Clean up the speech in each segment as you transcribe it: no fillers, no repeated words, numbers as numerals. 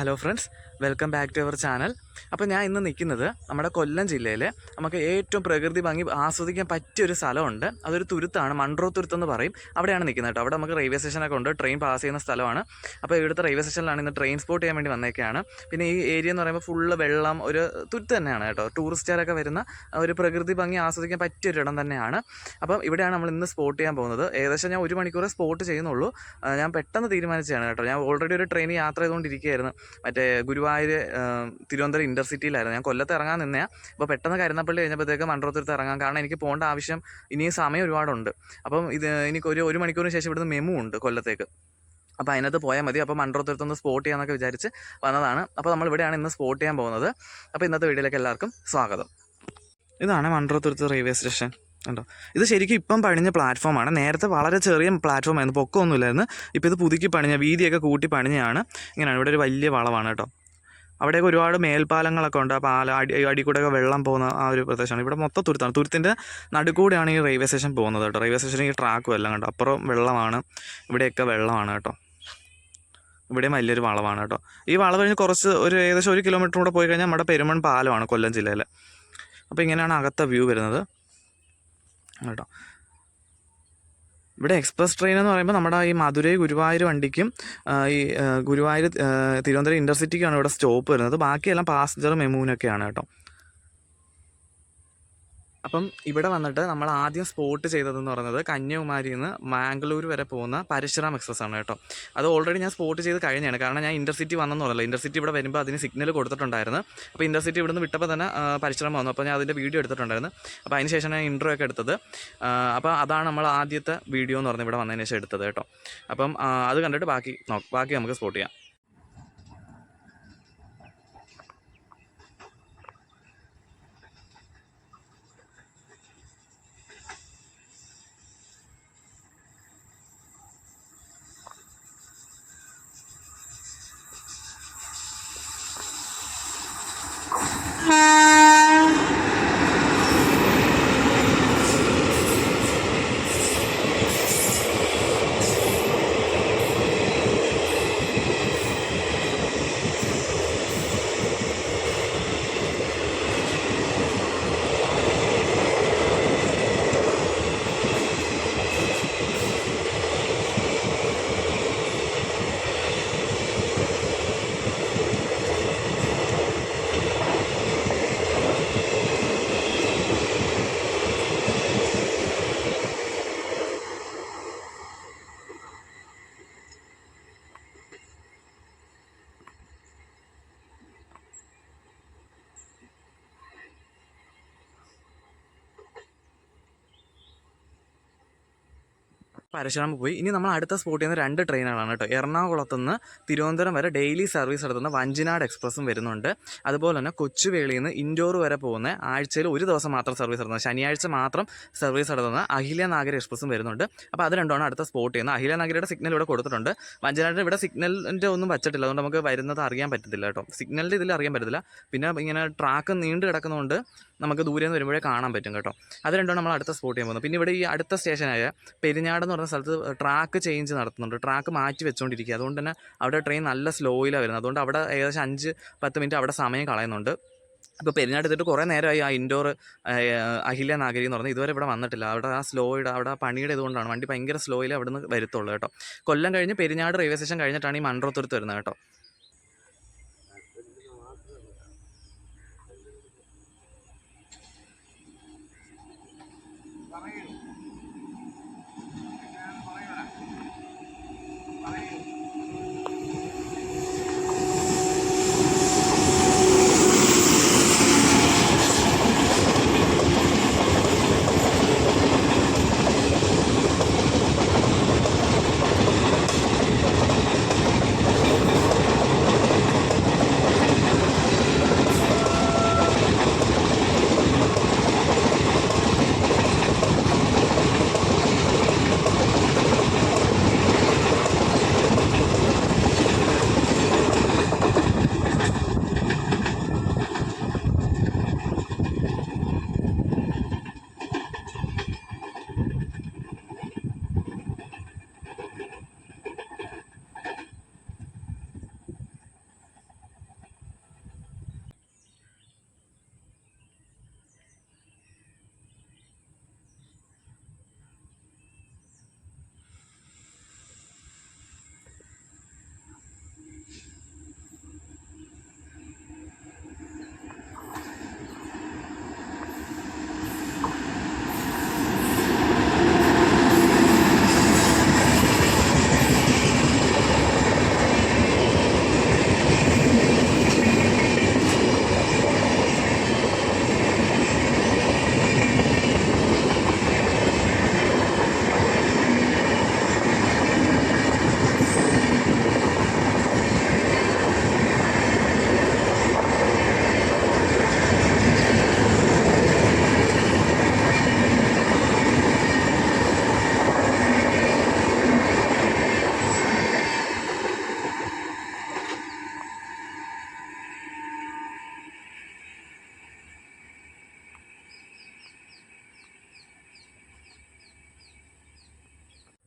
Hello friends, welcome back to our channel. അപ്പോൾ ഞാൻ ഇന്ന് നിൽക്കുന്നത് നമ്മുടെ കൊല്ലം ജില്ലയിലെ നമുക്ക് ഏറ്റവും പ്രകൃതി ഭംഗി ആസ്വദിക്കാൻ പറ്റിയൊരു സ്ഥലമുണ്ട്. അതൊരു തുരുത്താണ്, മൺട്രോ തുരുത്ത് എന്ന് പറയും. അവിടെയാണ് നിൽക്കുന്നത് കേട്ടോ. അവിടെ നമുക്ക് റെയിൽവേ സ്റ്റേഷനൊക്കെ ഉണ്ട്, ട്രെയിൻ പാസ് ചെയ്യുന്ന സ്ഥലമാണ്. അപ്പോൾ ഇവിടുത്തെ റെയിൽവേ സ്റ്റേഷനിലാണ് ഇന്ന് ട്രെയിൻ സ്പോട്ട് ചെയ്യാൻ വേണ്ടി വന്നേക്കാണ്. പിന്നെ ഈ ഏരിയ എന്ന് പറയുമ്പോൾ ഫുള്ള് വെള്ളം, ഒരു തുരുത്ത് തന്നെയാണ് കേട്ടോ. ടൂറിസ്റ്റുകാരൊക്കെ വരുന്ന ഒരു പ്രകൃതി ഭംഗി ആസ്വദിക്കാൻ പറ്റിയൊരിടം തന്നെയാണ്. അപ്പം ഇവിടെയാണ് നമ്മൾ ഇന്ന് സ്പോട്ട് ചെയ്യാൻ പോകുന്നത്. ഏകദേശം ഞാൻ 1 മണിക്കൂർ സ്പോട്ട് ചെയ്യുന്നുള്ളൂ. ഞാൻ പെട്ടെന്ന് തീരുമാനിച്ചതാണ് കേട്ടോ. ഞാൻ ഓൾറെഡി ഒരു ട്രെയിൻ യാത്ര ചെയ്തുകൊണ്ടിരിക്കുകയായിരുന്നു. മറ്റേ ഗുരുവായൂർ തിരുവനന്തപുരം ഇൻ്റർസിറ്റിയിലായിരുന്നു. ഞാൻ കൊല്ലത്ത് ഇറങ്ങാൻ നിന്നേ. അപ്പോൾ പെട്ടെന്ന് കരുനാഗപ്പള്ളി കഴിഞ്ഞപ്പോഴത്തേക്ക് മൺട്രോത്തുരുത്ത് ഇറങ്ങാം. കാരണം എനിക്ക് പോകേണ്ട ആവശ്യം ഇനിയും സമയം ഒരുപാടുണ്ട്. അപ്പം എനിക്ക് ഒരു മണിക്കൂറിന് ശേഷം ഇവിടുന്ന് മെമു ഉണ്ട് കൊല്ലത്തേക്ക്. അപ്പോൾ അതിനകത്ത് പോയാൽ മതി. അപ്പോൾ മൺട്രോത്തുരുത്തൊന്ന് സ്പോട്ട് ചെയ്യാമെന്നൊക്കെ വിചാരിച്ച് വന്നതാണ്. അപ്പോൾ നമ്മൾ ഇവിടെയാണ് ഇന്ന് സ്പോട്ട് ചെയ്യാൻ പോകുന്നത്. അപ്പോൾ ഇന്നത്തെ വീഡിയോയിലേക്ക് എല്ലാവർക്കും സ്വാഗതം. ഇതാണ് മൺട്രോത്തുരുത്ത് റെയിൽവേ സ്റ്റേഷൻ കണ്ടോ. ഇത് ശരിക്കും ഇപ്പം പണിഞ്ഞ പ്ലാറ്റ്ഫോമാണ്. നേരത്തെ വളരെ ചെറിയ പ്ലാറ്റ്ഫോമായിരുന്നു, പൊക്കമൊന്നുമില്ലായിരുന്നു. ഇപ്പോൾ ഇത് പുതുക്കി പണിഞ്ഞ, വീതിയൊക്കെ കൂട്ടി പണിഞ്ഞാണ്. ഇങ്ങനെയാണ്. ഇവിടെ ഒരു വലിയ വളവാണ് കേട്ടോ. അവിടെയൊക്കെ ഒരുപാട് മേൽപ്പാലങ്ങളൊക്കെ ഉണ്ട്. അടി കൂടെയൊക്കെ വെള്ളം പോകുന്ന ആ ഒരു പ്രദേശമാണ്. ഇവിടെ മൊത്തം തുരുത്താണ്. തുരുത്തിൻ്റെ നടുക്കൂടെയാണ് ഈ റെയിൽവേ സ്റ്റേഷൻ പോകുന്നത് കേട്ടോ. റെയിൽവേ സ്റ്റേഷൻ ഈ ട്രാക്കും എല്ലാം കണ്ടോ. അപ്പുറം വെള്ളമാണ്, ഇവിടെയൊക്കെ വെള്ളമാണ് കേട്ടോ. ഇവിടെയും വലിയൊരു വളവാണ് കേട്ടോ. ഈ വളവ് കഴിഞ്ഞ് ഏകദേശം 1 കിലോമീറ്റർ കൂടെ പോയി കഴിഞ്ഞാൽ നമ്മുടെ പെരുമൺ പാലമാണ് കൊല്ലം ജില്ലയിൽ. അപ്പോൾ ഇങ്ങനെയാണ് അകത്തെ വ്യൂ വരുന്നത് കേട്ടോ. ഇവിടെ എക്സ്പ്രസ് ട്രെയിൻ എന്ന് പറയുമ്പോൾ നമ്മുടെ ഈ മധുരൈ ഗുരുവായൂർ വണ്ടിക്കും ഈ ഗുരുവായൂർ തിരുവനന്തപുരം ഇൻ്റർസിറ്റിക്കാണ് ഇവിടെ സ്റ്റോപ്പ് വരുന്നത്. ബാക്കിയെല്ലാം പാസഞ്ചർ മെമൂനൊക്കെയാണ് കേട്ടോ. അപ്പം ഇവിടെ വന്നിട്ട് നമ്മൾ ആദ്യം സ്പോട്ട് ചെയ്തതെന്ന് പറയുന്നത് കന്യാകുമാരിയിൽ നിന്ന് മാംഗ്ലൂർ വരെ പോകുന്ന പരശുറാം എക്സ്പ്രസ് ആണ് കേട്ടോ. അത് ഓൾറെഡി ഞാൻ സ്പോട്ട് ചെയ്ത് കഴിഞ്ഞാണ്. കാരണം ഞാൻ ഇൻ്റർസിറ്റി വന്നെന്ന് പറഞ്ഞല്ലോ. ഇൻ്റർസിറ്റി ഇവിടെ വരുമ്പോൾ അതിന് സിഗ്നൽ കൊടുത്തിട്ടുണ്ടായിരുന്നു. അപ്പോൾ ഇൻ്റർസിറ്റി ഇവിടുന്ന് വിട്ടപ്പോൾ തന്നെ പരശുറാം വന്നു. അപ്പോൾ ഞാൻ അതിൻ്റെ വീഡിയോ എടുത്തിട്ടുണ്ടായിരുന്നു. അപ്പോൾ അതിന് ശേഷം ഞാൻ ഇൻട്രോ ഒക്കെ എടുത്തത്. അപ്പോൾ അതാണ് നമ്മൾ ആദ്യത്തെ വീഡിയോ എന്ന് പറഞ്ഞ് ഇവിടെ വന്നതിന് ശേഷം എടുത്തത് കേട്ടോ. അപ്പം അത് കണ്ടിട്ട് ബാക്കി നമുക്ക് സ്പോട്ട് ചെയ്യാം. പരശുറാം പോയി. ഇനി നമ്മൾ അടുത്ത സ്പോട്ട് ചെയ്യുന്ന 2 ട്രെയിനുകളാണ് കേട്ടോ. എറണാകുളത്ത് നിന്ന് തിരുവനന്തപുരം വരെ ഡെയിലി സർവീസ് നടത്തുന്ന വഞ്ചിനാട് എക്സ്പ്രസ്സും വരുന്നുണ്ട്. അതുപോലെ തന്നെ കൊച്ചുവേളിയിൽ നിന്ന് ഇൻഡോർ വരെ പോകുന്ന ആഴ്ചയിൽ 1 ദിവസം മാത്രം സർവീസ് നടത്തുന്നത്, ശനിയാഴ്ച മാത്രം സർവീസ് നടത്തുന്ന അഹില്യനാഗരി എക്സ്പ്രസ്സും വരുന്നുണ്ട്. അപ്പോൾ അത് രണ്ടുമാണ് അടുത്ത സ്പോട്ട് ചെയ്യുന്നത്. അഹില്യനാഗരിയുടെ സിഗ്നൽ ഇവിടെ കൊടുത്തിട്ടുണ്ട്. വഞ്ചിനാടിൻ്റെ ഇവിടെ സിഗ്നലിൻ്റെ ഒന്നും വച്ചിട്ടില്ല, അതുകൊണ്ട് നമുക്ക് വരുന്നത് അറിയാൻ പറ്റത്തില്ല കേട്ടോ. സിഗ്നലിൻ്റെ ഇതിൽ അറിയാൻ പറ്റത്തില്ല. പിന്നെ ഇങ്ങനെ ട്രാക്ക് നീണ്ടു കിടക്കുന്നതുകൊണ്ട് നമുക്ക് ദൂരെ നിന്ന് വരുമ്പോഴേ കാണാൻ പറ്റും കേട്ടോ. അത് രണ്ടുമാണ് നമ്മൾ അടുത്ത സ്പോട്ട് ചെയ്യാൻ പോകുന്നത്. പിന്നെ ഇവിടെ ഈ അടുത്ത സ്റ്റേഷനായ പെരിഞ്ഞാട് എന്ന് പറഞ്ഞ സ്ഥലത്ത് ട്രാക്ക് ചേഞ്ച് നടത്തുന്നുണ്ട്. ട്രാക്ക് മാറ്റി വെച്ചുകൊണ്ടിരിക്കുക. അതുകൊണ്ട് തന്നെ അവിടെ ട്രെയിൻ നല്ല സ്ലോയിലാണ് വരുന്നത്. അതുകൊണ്ട് അവിടെ ഏകദേശം 5-10 മിനിറ്റ് അവിടെ സമയം കളയുന്നുണ്ട്. ഇപ്പോൾ പെരിഞ്ഞാട് എത്തിയിട്ട് കുറേ നേരമായി ആ ഇൻഡോർ അഹില്യനാഗരി എന്ന് പറഞ്ഞാൽ ഇതുവരെ ഇവിടെ വന്നിട്ടില്ല. അവിടെ ആ അവിടെ പണിയുടെ ഇതുകൊണ്ടാണ് വണ്ടി ഭയങ്കര സ്ലോയിൽ അവിടെ നിന്ന് വരുത്തുള്ളൂ കേട്ടോ. കൊല്ലം കഴിഞ്ഞ് പെരിഞ്ഞാട് റെയിൽവേ സ്റ്റേഷൻ കഴിഞ്ഞിട്ടാണ് ഈ മൺട്രോത്തുരുത്ത് വരുന്നത് കേട്ടോ.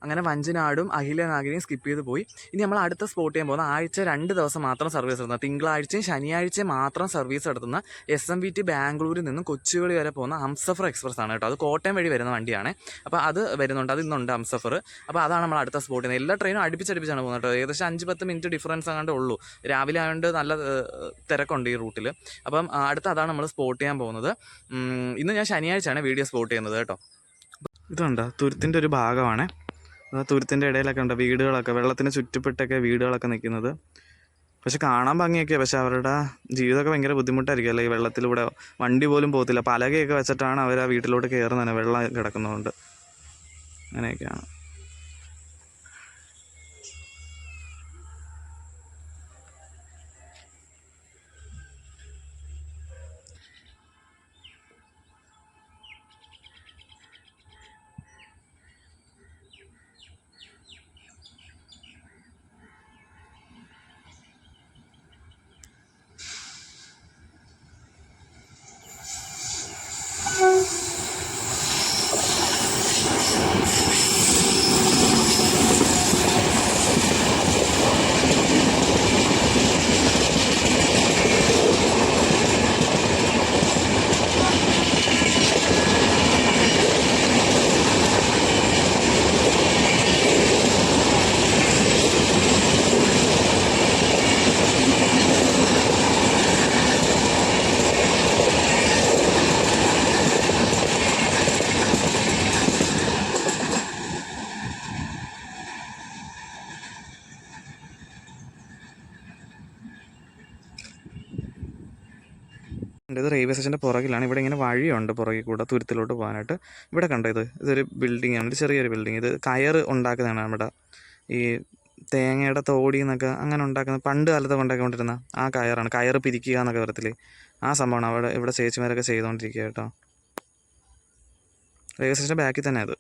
അങ്ങനെ വഞ്ചനാടും അഹില്യനാഗിനിയും സ്കിപ്പ് ചെയ്ത് പോയി. ഇനി നമ്മൾ അടുത്ത സ്പോട്ട് ചെയ്യാൻ പോകുന്ന ആഴ്ച 2 ദിവസം മാത്രം സർവീസ് നടത്തുന്ന, തിങ്കളാഴ്ചയും ശനിയാഴ്ചയും മാത്രം സർവീസ് നടത്തുന്ന SMVT ബാംഗ്ലൂരിൽ നിന്നും കൊച്ചുവേളി വരെ പോകുന്ന ഹംസഫർ എക്സ്പ്രസ് ആണ് കേട്ടോ. അത് കോട്ടയം വഴി വരുന്ന വണ്ടിയാണ്. അപ്പോൾ അത് വരുന്നുണ്ട്, അത് ഇന്നുണ്ട് ഹംസഫർ. അപ്പോൾ അതാണ് നമ്മൾ അടുത്ത സ്പോട്ട് ചെയ്യുന്നത്. എല്ലാ ട്രെയിനും അടുപ്പിച്ചടുപ്പിച്ചാണ് പോകുന്നത് കേട്ടോ. ഏകദേശം 5-10 മിനിറ്റ് ഡിഫറൻസ് അങ്ങാണ്ടേ ഉള്ളൂ. രാവിലെ ആയതുകൊണ്ട് നല്ല തിരക്കുണ്ട് ഈ റൂട്ടിൽ. അപ്പം അടുത്ത അതാണ് നമ്മൾ സ്പോട്ട് ചെയ്യാൻ പോകുന്നത്. ഇന്ന് ഞാൻ ശനിയാഴ്ചയാണ് വീഡിയോ സ്പോട്ട് ചെയ്യുന്നത് കേട്ടോ. ഇതുണ്ട് തുരുത്തിൻ്റെ ഒരു ഭാഗമാണ്. തുരുത്തിൻ്റെ ഇടയിലൊക്കെ ഉണ്ട് വീടുകളൊക്കെ, വെള്ളത്തിന് ചുറ്റപ്പെട്ടൊക്കെ വീടുകളൊക്കെ നിൽക്കുന്നത്. പക്ഷെ കാണാൻ ഭംഗിയൊക്കെ, പക്ഷെ അവരുടെ ജീവിതമൊക്കെ ഭയങ്കര ബുദ്ധിമുട്ടായിരിക്കും അല്ലേ. ഈ വെള്ളത്തിലൂടെ വണ്ടി പോലും പോകത്തില്ല. പലകയൊക്കെ വെച്ചിട്ടാണ് അവർ ആ വീട്ടിലോട്ട് കയറുന്നത്, വെള്ളം കിടക്കുന്നതുകൊണ്ട്. അങ്ങനെയൊക്കെയാണ്. ഇത് റെയിൽവേ സ്റ്റേഷൻ്റെ പുറകിലാണ്. ഇവിടെ ഇങ്ങനെ വഴിയുണ്ട് പുറകിൽ കൂടെ തുരുത്തിലോട്ട് പോകാനായിട്ട്. ഇവിടെ കണ്ടോ, ഇതൊരു ബിൽഡിംഗ് ആണ്, ഒരു ചെറിയൊരു ബിൽഡിങ്. ഇത് കയർ ഉണ്ടാക്കുന്നതാണ് നമ്മുടെ ഈ തേങ്ങയുടെ തോടി എന്നൊക്കെ അങ്ങനെ ഉണ്ടാക്കുന്ന, പണ്ട് കാലത്ത് ഉണ്ടാക്കിക്കൊണ്ടിരുന്ന ആ കയറാണ്. കയർ പിരിക്കുക എന്നൊക്കെ വരത്തില്ലേ, ആ സംഭവമാണ് ഇവിടെ ചേച്ചിമാരൊക്കെ ചെയ്തുകൊണ്ടിരിക്കുക കേട്ടോ. റെയിൽവേ സ്റ്റേഷൻ്റെ ബാക്കിൽ തന്നെ അത്.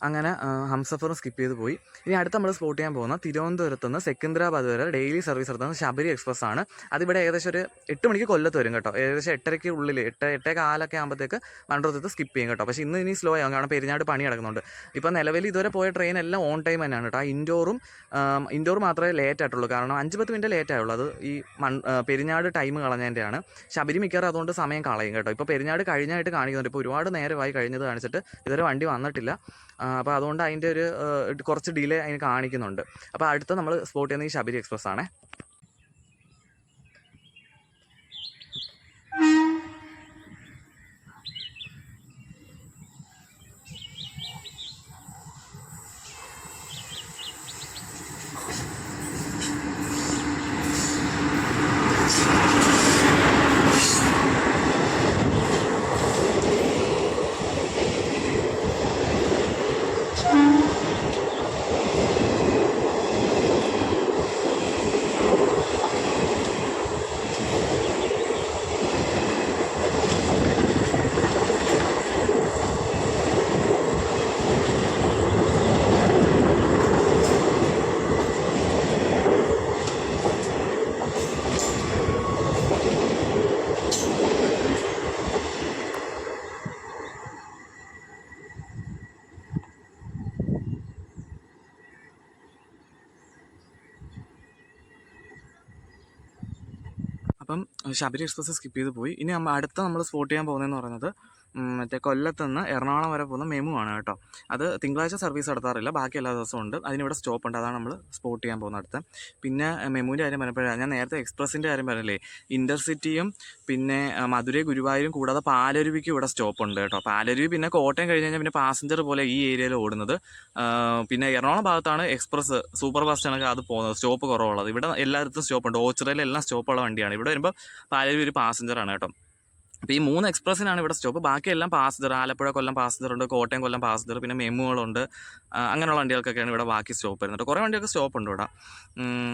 അങ്ങനെ ഹംസഫറും സ്കിപ്പ് ചെയ്ത് പോയി. ഇനി അടുത്ത് നമ്മൾ സ്പോട്ട് ചെയ്യാൻ പോകുന്ന തിരുവനന്തപുരത്ത് നിന്ന് സെക്കന്ദരാബാദ് വരെ ഡെയിലി സർവീസ് നടത്തുന്ന ശബരി എക്സ്പ്രസ് ആണ്. അതിവിടെ ഏകദേശം ഒരു 8 മണിക്ക് കൊല്ലത്ത് വരും കേട്ടോ. ഏകദേശം 8:30 ഉള്ളിൽ 8-8:15 ആകുമ്പോഴത്തേക്ക് മൺട്രോത്ത് സ്കിപ്പ് ചെയ്യും കേട്ടോ. പക്ഷേ ഇനി സ്ലോ ആകും, കാരണം പെരിഞ്ഞാട് പണി നടക്കുന്നുണ്ട്. ഇപ്പോൾ നിലവിൽ ഇതുവരെ പോയ ട്രെയിൻ എല്ലാം ഓൺ ടൈം തന്നെയാണ് കേട്ടോ. ഇൻഡോർ മാത്രമേ ലേറ്റ് ആയിട്ടുള്ളൂ, കാരണം 5-10 മിനിറ്റ് ലേറ്റ് ആയുള്ളൂ. അത് ഈ പെരിഞ്ഞാട് ടൈം കളഞ്ഞതിൻ്റെയാണ്. ശബരി മിക്കവാറും അതുകൊണ്ട് സമയം കളയും കേട്ടോ. ഇപ്പോൾ പെരിഞ്ഞാട് കഴിഞ്ഞായിട്ട് കാണിക്കുന്നുണ്ട്. ഇപ്പോൾ ഒരുപാട് നേരമായി കഴിഞ്ഞത് കാണിച്ചിട്ട് ഇതുവരെ വണ്ടി വന്നിട്ടില്ല. അപ്പോൾ അതുകൊണ്ട് അതിൻ്റെ ഒരു കുറച്ച് ഡിലേ അതിന് കാണിക്കുന്നുണ്ട്. അപ്പോൾ അടുത്ത നമ്മൾ സ്പോട്ട് ചെയ്യുന്ന ഈ ശബരി എക്സ്പ്രസ് ആണേ. അപ്പം ശബരി എക്സ്പ്രസ് സ്കിപ്പ് ചെയ്ത് പോയി. ഇനി അടുത്ത നമ്മൾ സ്പോട്ട് ചെയ്യാൻ പോകുന്നതെന്ന് പറയുന്നത് മറ്റേ കൊല്ലത്ത് നിന്ന് എറണാകുളം വരെ പോകുന്ന മെമു ആണ് കേട്ടോ. അത് തിങ്കളാഴ്ച സർവീസ് നടത്താറില്ല, ബാക്കി എല്ലാ ദിവസവും ഉണ്ട്. അതിനിവിടെ സ്റ്റോപ്പ് ഉണ്ട്, അതാണ് നമ്മൾ സ്പോട്ട് ചെയ്യാൻ പോകുന്ന അടുത്ത്. പിന്നെ മെമുവിൻ്റെ കാര്യം പറഞ്ഞപ്പോഴാണ് ഞാൻ നേരത്തെ എക്സ്പ്രസിൻ്റെ കാര്യം പറഞ്ഞില്ലേ, ഇൻ്റർസിറ്റിയും പിന്നെ മധുരൈ ഗുരുവായൂരും കൂടാതെ പാലരുവിക്കും ഇവിടെ സ്റ്റോപ്പ് ഉണ്ട് കേട്ടോ. പാലരുവി പിന്നെ കോട്ടയം കഴിഞ്ഞ് കഴിഞ്ഞാൽ പിന്നെ പാസഞ്ചർ പോലെ ഈ ഏരിയയിൽ ഓടുന്നത്. പിന്നെ എറണാകുളം ഭാഗത്താണ് എക്സ്പ്രസ് സൂപ്പർ ഫാസ്റ്റ് ആണ് അത് പോകുന്നത്, സ്റ്റോപ്പ് കുറവുള്ളത്. ഇവിടെ എല്ലായിടത്തും സ്റ്റോപ്പ് ഉണ്ട്, ഓച്ചിറയിലെല്ലാം സ്റ്റോപ്പുള്ള വണ്ടിയാണ്. ഇവിടെ വരുമ്പോൾ പാലരുവി ഒരു പാസഞ്ചറാണ് കേട്ടോ. അപ്പോൾ ഈ 3 എക്സ്പ്രസ്സിനാണ് ഇവിടെ സ്റ്റോപ്പ്. ബാക്കിയെല്ലാം പാസഞ്ചർ, ആലപ്പുഴ കൊല്ലം പാസഞ്ചർ ഉണ്ട്, കോട്ടയം കൊല്ലം പാസഞ്ചർ, പിന്നെ മെമുകളുണ്ട്. അങ്ങനെയുള്ള വണ്ടികൾക്കൊക്കെയാണ് ഇവിടെ ബാക്കി സ്റ്റോപ്പ് വരുന്നത്. കുറേ വണ്ടിയൊക്കെ സ്റ്റോപ്പ് ഉണ്ട് ഇവിടെ.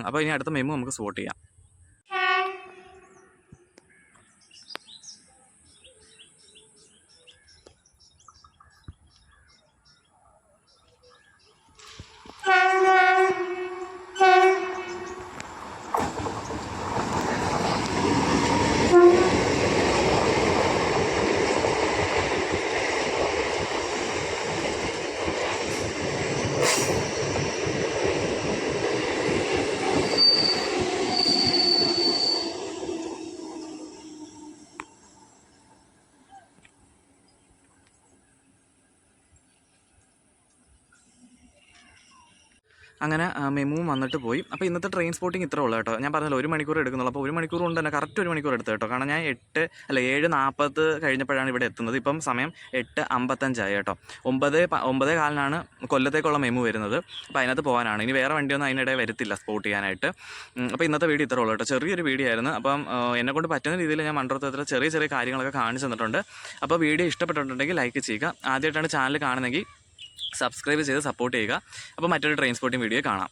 അപ്പോൾ ഇനി അടുത്ത മെമു നമുക്ക് സ്പോട്ട് ചെയ്യാം. അങ്ങനെ മെമുവും വന്നിട്ട് പോയി. അപ്പോൾ ഇന്നത്തെ ട്രെയിൻ സ്പോട്ടിങ് ഇത്രേ ഉള്ളൂ കേട്ടോ. ഞാൻ പറഞ്ഞല്ലോ 1 മണിക്കൂർ എടുക്കുന്നുള്ളൂ. അപ്പോൾ 1 മണിക്കൂർ കൊണ്ട് തന്നെ കറക്റ്റ് 1 മണിക്കൂർ എടുത്തു കേട്ടോ. കാരണം ഞാൻ 7:40 കഴിഞ്ഞപ്പോഴാണ് ഇവിടെ എത്തുന്നത്. ഇപ്പം സമയം 8:55 കേട്ടോ. 9:15 കൊല്ലത്തേക്കുള്ള മെമു വരുന്നത്. അപ്പോൾ അതിനകത്ത് പോകാനാണ്. ഇനി വേറെ വണ്ടിയൊന്നും അതിനിടെ വരത്തില്ല സ്പോട്ട് ചെയ്യാനായിട്ട്. അപ്പോൾ ഇന്നത്തെ വീഡിയോ ഇത്രേ ഉള്ളൂ കേട്ടോ. ചെറിയൊരു വീഡിയോ ആയിരുന്നു. അപ്പം എന്നെക്കൊണ്ട് പറ്റുന്ന രീതിയിൽ ഞാൻ മൺട്രോത്തുരുത്തിലെ ചെറിയ ചെറിയ കാര്യങ്ങളൊക്കെ കാണിച്ചു തന്നിട്ടുണ്ട്. അപ്പോൾ വീഡിയോ ഇഷ്ടപ്പെട്ടിട്ടുണ്ടെങ്കിൽ ലൈക്ക് ചെയ്യുക. ആദ്യമായിട്ടാണ് ചാനൽ കാണുന്നതെങ്കിൽ സബ്സ്ക്രൈബ് ചെയ്ത് സപ്പോർട്ട് ചെയ്യുക. അപ്പോൾ മറ്റൊരു ട്രെയിൻ സ്പോട്ടിംഗ് വീഡിയോ കാണാം.